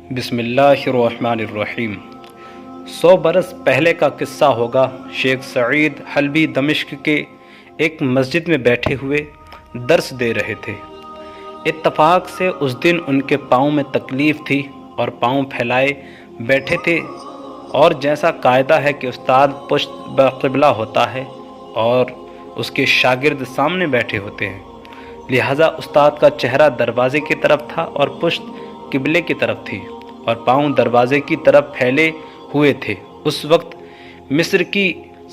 بسم اللہ الرحمن الرحیم۔ 100 برس پہلے کا قصہ ہوگا۔ شیخ سعید حلبی دمشق کے ایک مسجد میں بیٹھے ہوئے درس دے رہے تھے۔ اتفاق سے اس دن ان کے پاؤں میں تکلیف تھی اور پاؤں پھیلائے بیٹھے تھے، اور جیسا قاعدہ ہے کہ استاد پشت بقبلہ ہوتا ہے اور اس کے شاگرد سامنے بیٹھے ہوتے ہیں، لہٰذا استاد کا چہرہ دروازے کی طرف تھا اور پشت قبلے کی طرف تھی اور پاؤں دروازے کی طرف پھیلے ہوئے تھے۔ اس وقت مصر کی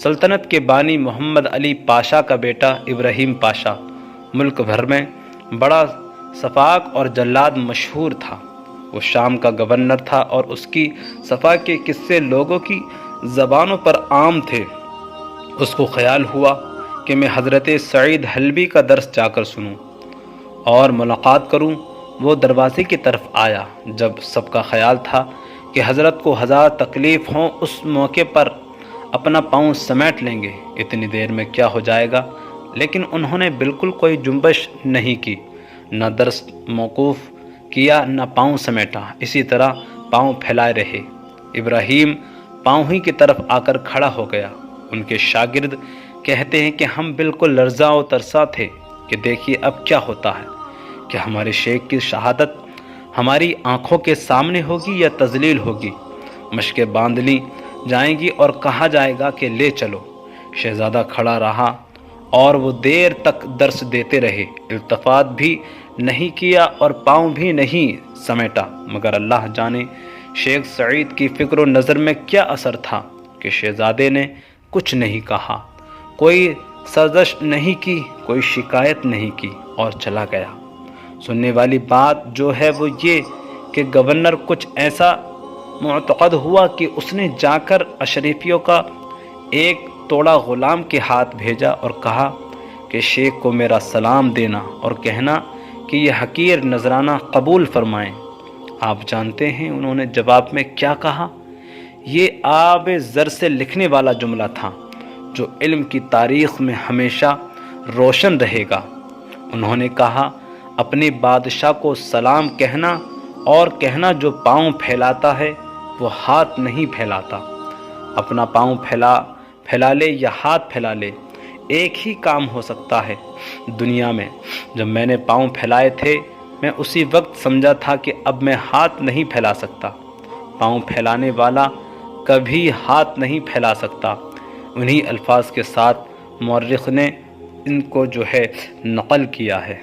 سلطنت کے بانی محمد علی پاشا کا بیٹا ابراہیم پاشا ملک بھر میں بڑا سفاک اور جلاد مشہور تھا۔ وہ شام کا گورنر تھا اور اس کی صفا کے قصے لوگوں کی زبانوں پر عام تھے۔ اس کو خیال ہوا کہ میں حضرت سعید حلبی کا درس جا کر سنوں اور ملاقات کروں۔ وہ دروازے کی طرف آیا۔ جب سب کا خیال تھا کہ حضرت کو ہزار تکلیف ہوں، اس موقع پر اپنا پاؤں سمیٹ لیں گے، اتنی دیر میں کیا ہو جائے گا، لیکن انہوں نے بالکل کوئی جنبش نہیں کی، نہ درس موقوف کیا نہ پاؤں سمیٹا، اسی طرح پاؤں پھیلائے رہے۔ ابراہیم پاؤں ہی کی طرف آ کر کھڑا ہو گیا۔ ان کے شاگرد کہتے ہیں کہ ہم بالکل لرزاں و ترساں تھے کہ دیکھیے اب کیا ہوتا ہے، کہ ہمارے شیخ کی شہادت ہماری آنکھوں کے سامنے ہوگی یا تذلیل ہوگی، مشقیں باندھ لی جائیں گی اور کہا جائے گا کہ لے چلو۔ شہزادہ کھڑا رہا اور وہ دیر تک درس دیتے رہے، التفات بھی نہیں کیا اور پاؤں بھی نہیں سمیٹا، مگر اللہ جانے شیخ سعید کی فکر و نظر میں کیا اثر تھا کہ شہزادے نے کچھ نہیں کہا، کوئی سرزش نہیں کی، کوئی شکایت نہیں کی اور چلا گیا۔ سننے والی بات جو ہے وہ یہ کہ گورنر کچھ ایسا معتقد ہوا کہ اس نے جا کر اشرفیوں کا ایک توڑا غلام کے ہاتھ بھیجا اور کہا کہ شیخ کو میرا سلام دینا اور کہنا کہ یہ حقیر نذرانہ قبول فرمائیں۔ آپ جانتے ہیں انہوں نے جواب میں کیا کہا؟ یہ آب زر سے لکھنے والا جملہ تھا جو علم کی تاریخ میں ہمیشہ روشن رہے گا۔ انہوں نے کہا، اپنے بادشاہ کو سلام کہنا اور کہنا جو پاؤں پھیلاتا ہے وہ ہاتھ نہیں پھیلاتا۔ اپنا پاؤں پھیلا لے یا ہاتھ پھیلا لے، ایک ہی کام ہو سکتا ہے۔ دنیا میں جب میں نے پاؤں پھیلائے تھے، میں اسی وقت سمجھا تھا کہ اب میں ہاتھ نہیں پھیلا سکتا۔ پاؤں پھیلانے والا کبھی ہاتھ نہیں پھیلا سکتا۔ انہی الفاظ کے ساتھ مورخ نے ان کو نقل کیا ہے۔